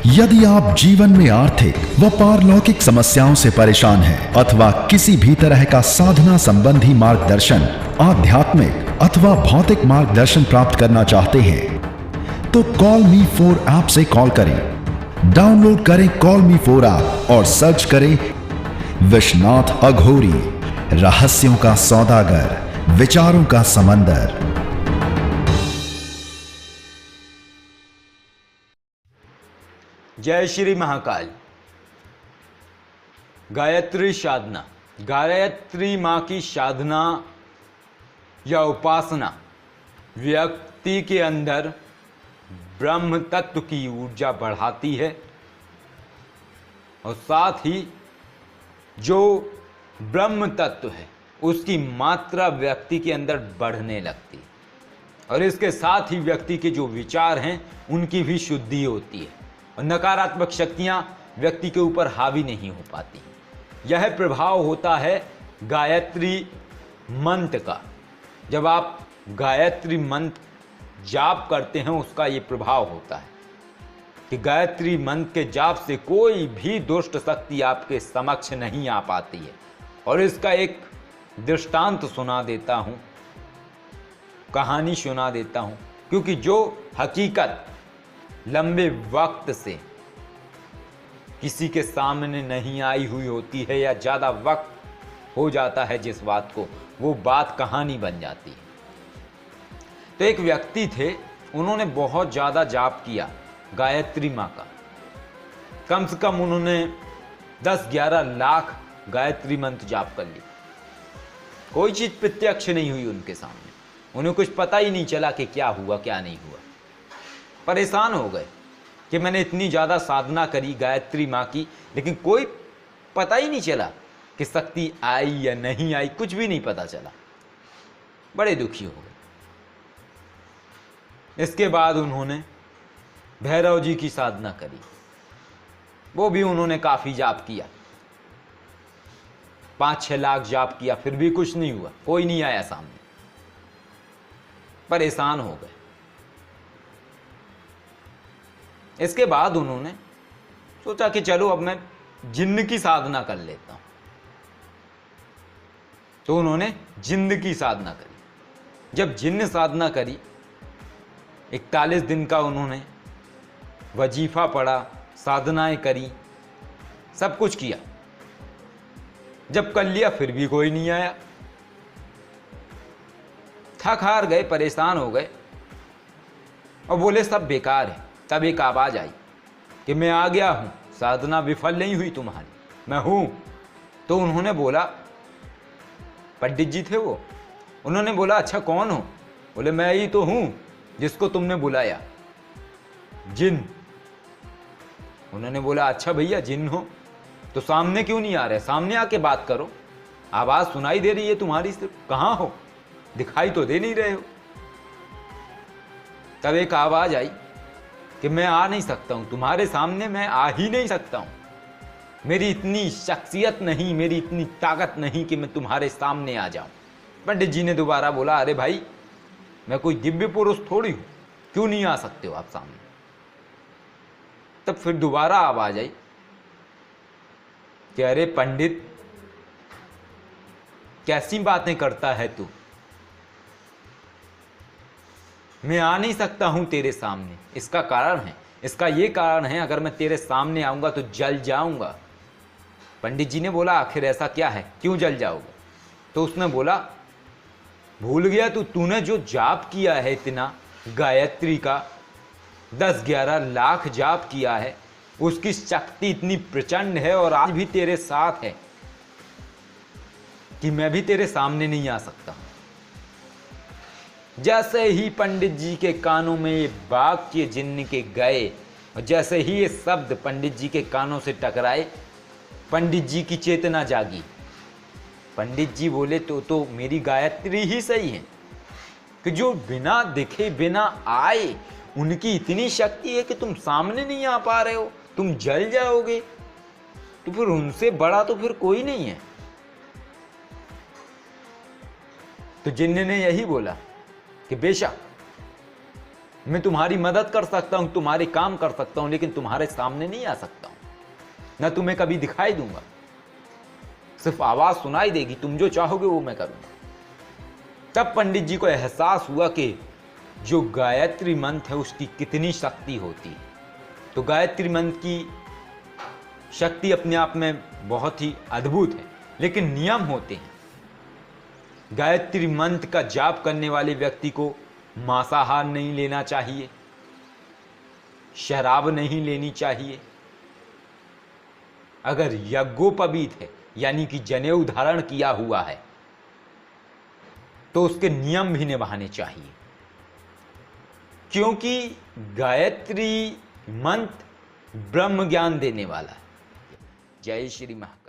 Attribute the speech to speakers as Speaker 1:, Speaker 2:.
Speaker 1: यदि आप जीवन में आर्थिक व पारलौकिक समस्याओं से परेशान हैं अथवा किसी भी तरह का साधना संबंधी मार्गदर्शन, आध्यात्मिक अथवा भौतिक मार्गदर्शन प्राप्त करना चाहते हैं तो कॉल मी 4 ऐप से कॉल करें। डाउनलोड करें कॉल मी 4 ऐप और सर्च करें विश्वनाथ अघोरी, रहस्यों का सौदागर, विचारों का समंदर।
Speaker 2: जय श्री महाकाल। गायत्री साधना, गायत्री माँ की साधना या उपासना व्यक्ति के अंदर ब्रह्म तत्व की ऊर्जा बढ़ाती है और साथ ही जो ब्रह्म तत्व है उसकी मात्रा व्यक्ति के अंदर बढ़ने लगती है और इसके साथ ही व्यक्ति के जो विचार हैं उनकी भी शुद्धि होती है और नकारात्मक शक्तियां व्यक्ति के ऊपर हावी नहीं हो पाती। यह प्रभाव होता है गायत्री मंत्र का। जब आप गायत्री मंत्र जाप करते हैं उसका ये प्रभाव होता है कि गायत्री मंत्र के जाप से कोई भी दुष्ट शक्ति आपके समक्ष नहीं आ पाती है। और इसका एक दृष्टांत सुना देता हूँ, कहानी सुना देता हूँ, क्योंकि जो हकीकत लंबे वक्त से किसी के सामने नहीं आई हुई होती है या ज़्यादा वक्त हो जाता है जिस बात को, वो बात कहानी बन जाती है। तो एक व्यक्ति थे, उन्होंने बहुत ज़्यादा जाप किया गायत्री माँ का। कम से कम उन्होंने 10-11 लाख गायत्री मंत्र जाप कर ली। कोई चीज़ प्रत्यक्ष नहीं हुई उनके सामने, उन्हें कुछ पता ही नहीं चला कि क्या हुआ क्या नहीं हुआ। परेशान हो गए कि मैंने इतनी ज़्यादा साधना करी गायत्री माँ की, लेकिन कोई पता ही नहीं चला कि शक्ति आई या नहीं आई, कुछ भी नहीं पता चला। बड़े दुखी हो गए। इसके बाद उन्होंने भैरव जी की साधना करी, वो भी उन्होंने काफ़ी जाप किया, 5-6 लाख जाप किया, फिर भी कुछ नहीं हुआ, कोई नहीं आया सामने। परेशान हो गए। इसके बाद उन्होंने सोचा कि चलो अब मैं जिन्न की साधना कर लेता हूं। तो उन्होंने जिन्न की साधना करी। जब जिन्न साधना करी, 41 दिन का उन्होंने वजीफा पढ़ा, साधनाएं करी, सब कुछ किया। जब कर लिया फिर भी कोई नहीं आया। थक हार गए, परेशान हो गए और बोले सब बेकार है। तब एक आवाज़ आई कि मैं आ गया हूँ, साधना विफल नहीं हुई तुम्हारी, मैं हूँ। तो उन्होंने बोला, पंडित जी थे वो, उन्होंने बोला अच्छा कौन हो? बोले मैं ही तो हूँ जिसको तुमने बुलाया, जिन। उन्होंने बोला अच्छा भैया जिन हो तो सामने क्यों नहीं आ रहे? सामने आके बात करो, आवाज़ सुनाई दे रही है तुम्हारी, सिर्फ कहाँ हो? दिखाई तो दे नहीं रहे हो। तब एक आवाज़ आई कि मैं आ नहीं सकता हूँ तुम्हारे सामने, मैं आ ही नहीं सकता हूँ, मेरी इतनी शख्सियत नहीं, मेरी इतनी ताकत नहीं कि मैं तुम्हारे सामने आ जाऊँ। पंडित जी ने दोबारा बोला अरे भाई मैं कोई दिव्य पुरुष थोड़ी हूँ, क्यों नहीं आ सकते हो आप सामने? तब फिर दोबारा आवाज़ आई कि अरे पंडित कैसी बातें करता है तू, मैं आ नहीं सकता हूं तेरे सामने। इसका कारण है, इसका ये कारण है, अगर मैं तेरे सामने आऊंगा तो जल जाऊंगा। पंडित जी ने बोला आखिर ऐसा क्या है, क्यों जल जाओगे? तो उसने बोला भूल गया तूने जो जाप किया है इतना गायत्री का, 10-11 लाख जाप किया है, उसकी शक्ति इतनी प्रचंड है और आज भी तेरे साथ है कि मैं भी तेरे सामने नहीं आ सकता। जैसे ही पंडित जी के कानों में ये वाक्य जिन्न के गए और जैसे ही ये शब्द पंडित जी के कानों से टकराए, पंडित जी की चेतना जागी। पंडित जी बोले तो मेरी गायत्री ही सही है कि जो बिना दिखे बिना आए उनकी इतनी शक्ति है कि तुम सामने नहीं आ पा रहे हो, तुम जल जाओगे, तो फिर उनसे बड़ा तो फिर कोई नहीं है। तो जिन्न ने यही बोला कि बेशक मैं तुम्हारी मदद कर सकता हूं, तुम्हारे काम कर सकता हूं, लेकिन तुम्हारे सामने नहीं आ सकता हूं, ना तुम्हें कभी दिखाई दूंगा, सिर्फ आवाज सुनाई देगी, तुम जो चाहोगे वो मैं करूंगा। तब पंडित जी को एहसास हुआ कि जो गायत्री मंत्र है उसकी कितनी शक्ति होती है। तो गायत्री मंत्र की शक्ति अपने आप में बहुत ही अद्भुत है, लेकिन नियम होते हैं। गायत्री मंत्र का जाप करने वाले व्यक्ति को मांसाहार नहीं लेना चाहिए, शराब नहीं लेनी चाहिए, अगर यज्ञोपवीत है यानी कि जनेऊ धारण किया हुआ है तो उसके नियम भी निभाने चाहिए, क्योंकि गायत्री मंत्र ब्रह्म ज्ञान देने वाला है। जय श्री महाकाल।